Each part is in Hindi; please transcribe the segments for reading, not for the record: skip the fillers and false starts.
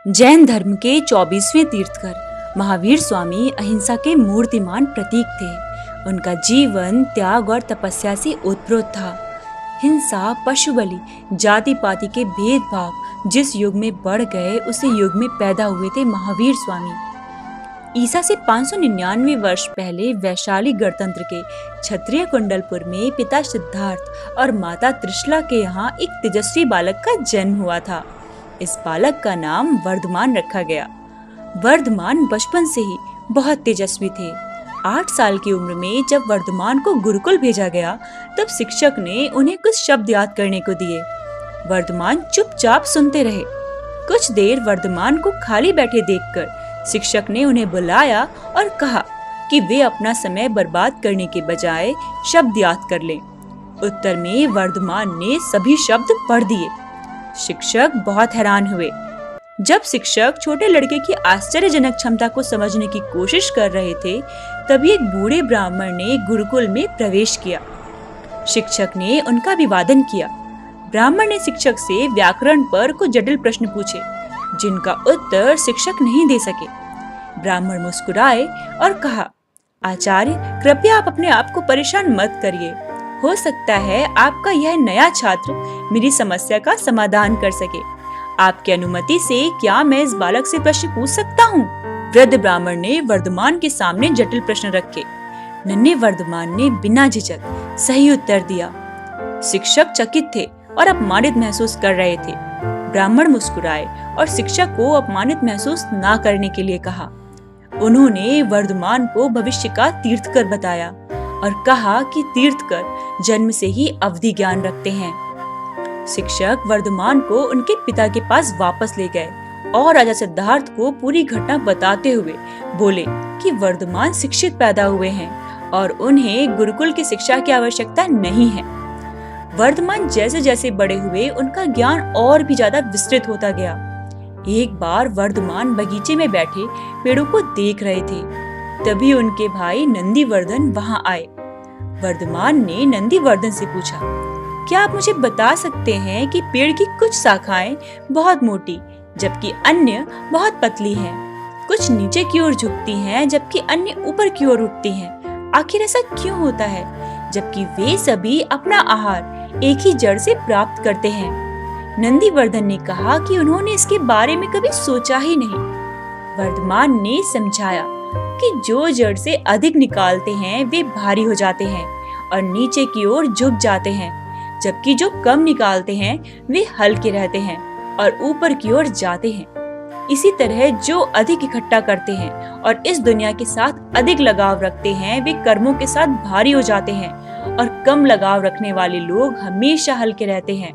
जैन धर्म के 24वें तीर्थकर महावीर स्वामी अहिंसा के मूर्तिमान प्रतीक थे। उनका जीवन त्याग और तपस्या से ओतप्रोत था। हिंसा, पशु बलि, जाति पाति के भेदभाव जिस युग में बढ़ गए उसी युग में पैदा हुए थे महावीर स्वामी। ईसा से 599 वर्ष पहले वैशाली गणतंत्र के क्षत्रिय कुंडलपुर में पिता सिद्धार्थ और माता त्रिशला के यहाँ एक तेजस्वी बालक का जन्म हुआ था। इस बालक का नाम वर्धमान रखा गया। वर्धमान बचपन से ही बहुत तेजस्वी थे। 8 साल की उम्र में जब वर्धमान को गुरुकुल भेजा गया तब शिक्षक ने उन्हें कुछ शब्द याद करने को दिए। वर्धमान चुपचाप सुनते रहे। कुछ देर वर्धमान को खाली बैठे देखकर शिक्षक ने उन्हें बुलाया और कहा कि वे अपना समय बर्बाद करने के बजाय शब्द याद कर लें। उत्तर में वर्धमान ने सभी शब्द पढ़ दिए। शिक्षक बहुत हैरान हुए। जब शिक्षक छोटे लड़के की आश्चर्यजनक क्षमता को समझने की कोशिश कर रहे थे, तभी एक बूढ़े ब्राह्मण ने गुरुकुल में प्रवेश किया। शिक्षक ने उनका अभिवादन किया। ब्राह्मण ने शिक्षक से व्याकरण पर कुछ जटिल प्रश्न पूछे, जिनका उत्तर शिक्षक नहीं दे सके। ब्राह्मण मुस्कुराए और कहा, आचार्य, कृपया आप अपने आप को परेशान मत करिए। हो सकता है आपका यह नया छात्र मेरी समस्या का समाधान कर सके। आपकी अनुमति से क्या मैं इस बालक से प्रश्न पूछ सकता हूँ? वृद्ध ब्राह्मण ने वर्धमान के सामने जटिल प्रश्न रखे। नन्हे वर्धमान ने बिना झिझक सही उत्तर दिया। शिक्षक चकित थे और अपमानित महसूस कर रहे थे। ब्राह्मण मुस्कुराए और शिक्षक को अपमानित महसूस ना करने के लिए कहा। उन्होंने वर्धमान को भविष्य का तीर्थकर बताया और कहा कि तीर्थकर जन्म से ही अवधि ज्ञान रखते हैं। शिक्षक वर्धमान को उनके पिता के पास वापस ले गए और राजा सिद्धार्थ को पूरी घटना बताते हुए बोले कि वर्धमान शिक्षित पैदा हुए हैं और उन्हें गुरुकुल की शिक्षा की आवश्यकता नहीं है। वर्धमान जैसे जैसे बड़े हुए उनका ज्ञान और भी ज्यादा विस्तृत होता गया। एक बार वर्धमान बगीचे में बैठे पेड़ों को देख रहे थे। तभी उनके भाई नंदीवर्धन वहां आए। वर्धमान ने नंदीवर्धन से पूछा, क्या आप मुझे बता सकते हैं कि पेड़ की कुछ शाखाएं बहुत मोटी जबकि अन्य बहुत पतली हैं, कुछ नीचे की ओर झुकती हैं जबकि अन्य ऊपर की ओर उठती हैं। आखिर ऐसा क्यों होता है, जबकि वे सभी अपना आहार एक ही जड़ से प्राप्त करते हैं? नंदीवर्धन ने कहा कि उन्होंने इसके बारे में कभी सोचा ही नहीं। वर्धमान ने समझाया कि जो जड़ से अधिक निकालते हैं वे भारी हो जाते हैं और नीचे की ओर झुक जाते हैं, जबकि जो कम निकालते हैं वे हल्के रहते हैं और ऊपर की ओर जाते हैं। इसी तरह जो अधिक इकट्ठा करते हैं और इस दुनिया के साथ अधिक लगाव रखते हैं वे कर्मों के साथ भारी हो जाते हैं और कम लगाव रखने वाले लोग हमेशा हल्के रहते हैं।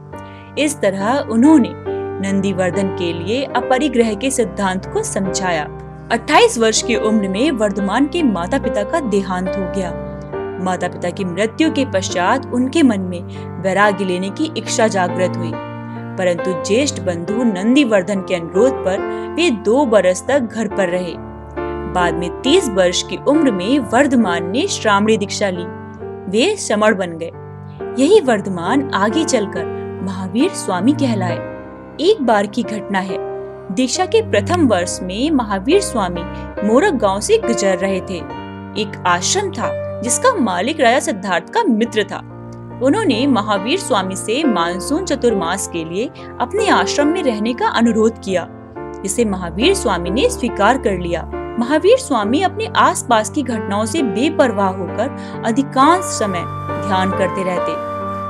इस तरह उन्होंने नंदीवर्धन के लिए अपरिग्रह के सिद्धांत को समझाया। 28 वर्ष की उम्र में वर्धमान के माता पिता का देहांत हो गया। माता पिता की मृत्यु के पश्चात उनके मन में वैराग्य लेने की इच्छा जागृत हुई, परंतु ज्येष्ठ बंधु नंदीवर्धन के अनुरोध पर वे 2 बरस तक घर पर रहे। बाद में 30 वर्ष की उम्र में वर्धमान ने श्रामणी दीक्षा ली। वे समण बन गए। यही वर्धमान आगे चलकर महावीर स्वामी कहलाए। एक बार की घटना है। दीक्षा के प्रथम वर्ष में महावीर स्वामी मोरक गांव से गुजर रहे थे। एक आश्रम था जिसका मालिक राजा सिद्धार्थ का मित्र था। उन्होंने महावीर स्वामी से मानसून चतुर्मास के लिए अपने आश्रम में रहने का अनुरोध किया, जिसे महावीर स्वामी ने स्वीकार कर लिया। महावीर स्वामी अपने आसपास की घटनाओं से बेपरवाह होकर अधिकांश समय ध्यान करते रहते।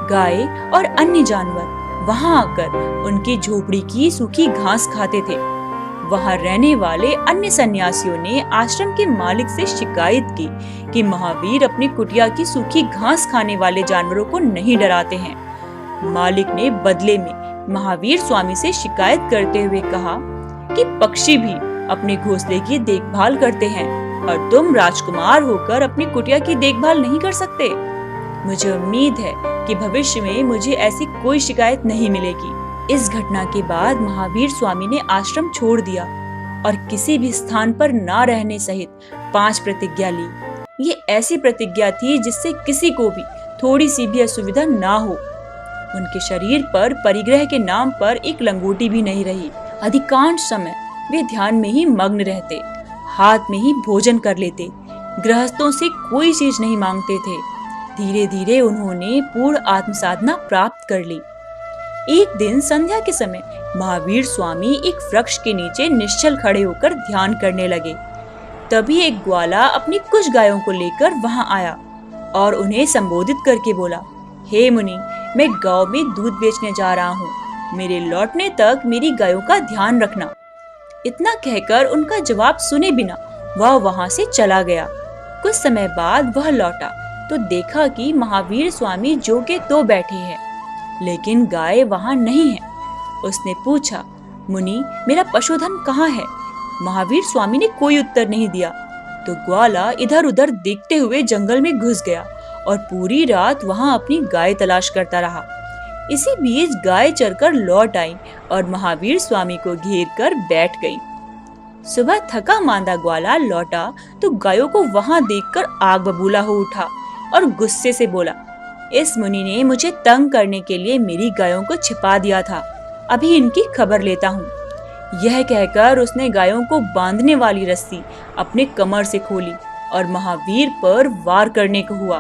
गाय और अन्य जानवर वहां आकर उनकी झोपड़ी की सूखी घास खाते थे। वहां रहने वाले अन्य सन्यासियों ने आश्रम के मालिक से शिकायत की कि महावीर अपनी कुटिया की सूखी घास खाने वाले जानवरों को नहीं डराते हैं। मालिक ने बदले में महावीर स्वामी से शिकायत करते हुए कहा कि पक्षी भी अपने घोंसले की देखभाल करते हैं और तुम राजकुमार होकर अपनी कुटिया की देखभाल नहीं कर सकते। मुझे उम्मीद है कि भविष्य में मुझे ऐसी कोई शिकायत नहीं मिलेगी। इस घटना के बाद महावीर स्वामी ने आश्रम छोड़ दिया और किसी भी स्थान पर न रहने सहित 5 प्रतिज्ञा ली। ये ऐसी प्रतिज्ञा थी जिससे किसी को भी थोड़ी सी भी असुविधा ना हो। उनके शरीर पर परिग्रह के नाम पर एक लंगोटी भी नहीं रही। अधिकांश समय वे ध्यान में ही मग्न रहते, हाथ में ही भोजन कर लेते, गृहस्थों से कोई चीज नहीं मांगते थे। धीरे धीरे उन्होंने पूर्ण आत्म साधना प्राप्त कर ली। एक दिन संध्या के समय महावीर स्वामी एक वृक्ष के नीचे निश्चल खड़े होकर ध्यान करने लगे। तभी एक ग्वाला अपनी कुछ गायों को लेकर वहां आया और उन्हें संबोधित करके बोला, हे मुनि, मैं गांव में दूध बेचने जा रहा हूँ, मेरे लौटने तक मेरी गायों का ध्यान रखना। इतना कहकर उनका जवाब सुने बिना वह वहां से चला गया। कुछ समय बाद वह लौटा तो देखा कि महावीर स्वामी जो के तो बैठे हैं, लेकिन गाय वहां नहीं है। उसने पूछा, मुनि, मेरा पशुधन कहाँ है? महावीर स्वामी ने कोई उत्तर नहीं दिया तो ग्वाला इधर उधर देखते हुए जंगल में घुस गया और पूरी रात वहां अपनी गाय तलाश करता रहा। इसी बीच गाय चरकर लौट आई और महावीर स्वामी को घेर कर बैठ गई। सुबह थका मांदा ग्वाला लौटा तो गायों को वहां देखकर आग बबूला हो उठा और गुस्से से बोला, इस मुनि ने मुझे तंग करने के लिए मेरी गायों को छिपा दिया था, अभी इनकी खबर लेता हूँ। यह कहकर उसने गायों को बांधने वाली रस्सी अपने कमर से खोली और महावीर पर वार करने को हुआ।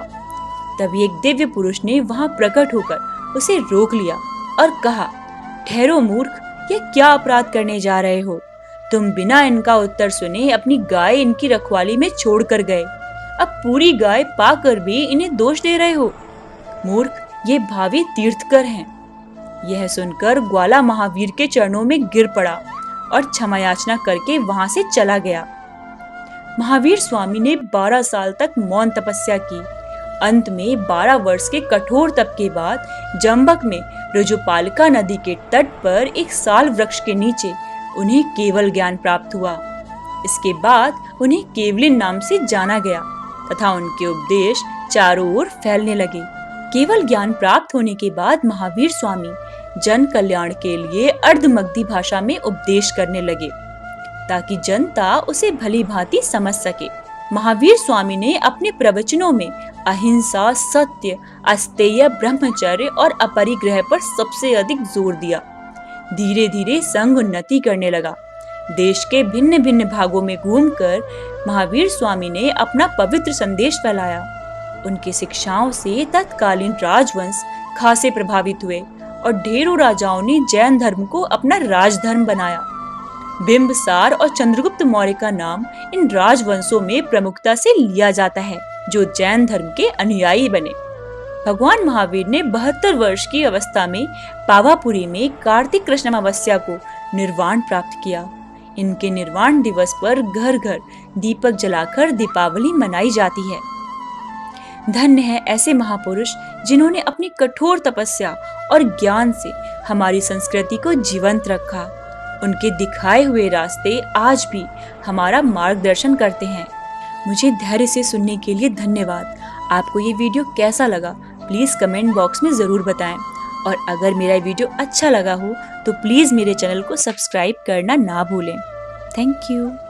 तभी एक दिव्य पुरुष ने वहां प्रकट होकर उसे रोक लिया और कहा, ठहरो मूर्ख, यह क्या अपराध करने जा रहे हो? तुम बिना इनका उत्तर सुने अपनी गाय इनकी रखवाली में छोड़ कर गए, अब पूरी गाय पाकर भी इन्हें दोष दे रहे हो। मूर्ख, ये भावी तीर्थकर हैं। यह सुनकर ग्वाला महावीर के चरणों में गिर पड़ा और क्षमा याचना करके वहां से चला गया। महावीर स्वामी ने 12 साल तक मौन तपस्या की। अंत में 12 वर्ष के कठोर तप के बाद जंबक में ऋजुपालिका नदी के तट पर एक साल वृक्ष के नीचे उन्हें केवल ज्ञान प्राप्त हुआ। इसके बाद उन्हें केवलिन नाम से जाना गया तथा उनके उपदेश चारों ओर फैलने लगे। केवल ज्ञान प्राप्त होने के बाद महावीर स्वामी जन कल्याण के लिए अर्धमगधी भाषा में उपदेश करने लगे ताकि जनता उसे भली भांति समझ सके। महावीर स्वामी ने अपने प्रवचनों में अहिंसा, सत्य, अस्तेय, ब्रह्मचर्य और अपरिग्रह पर सबसे अधिक जोर दिया। धीरे धीरे संघ उन्नति करने लगा। देश के भिन्न भिन्न भागों में घूमकर महावीर स्वामी ने अपना पवित्र संदेश फैलाया। उनकी शिक्षाओं से तत्कालीन राजवंश खासे प्रभावित हुए और ढेरों राजाओं ने जैन धर्म को अपना राजधर्म बनाया। बिंबसार और चंद्रगुप्त मौर्य का नाम इन राजवंशों में प्रमुखता से लिया जाता है, जो जैन धर्म के अनुयायी बने। भगवान महावीर ने 72 वर्ष की अवस्था में पावापुरी में कार्तिक कृष्ण अमावस्या को निर्वाण प्राप्त किया। इनके निर्वाण दिवस पर घर घर दीपक जलाकर दीपावली मनाई जाती है। धन्य है ऐसे महापुरुष जिन्होंने अपनी कठोर तपस्या और ज्ञान से हमारी संस्कृति को जीवंत रखा। उनके दिखाए हुए रास्ते आज भी हमारा मार्गदर्शन करते हैं। मुझे धैर्य से सुनने के लिए धन्यवाद। आपको ये वीडियो कैसा लगा प्लीज़ कमेंट बॉक्स में ज़रूर बताएं और अगर मेरा वीडियो अच्छा लगा हो तो प्लीज़ मेरे चैनल को सब्सक्राइब करना ना भूलें। Thank you.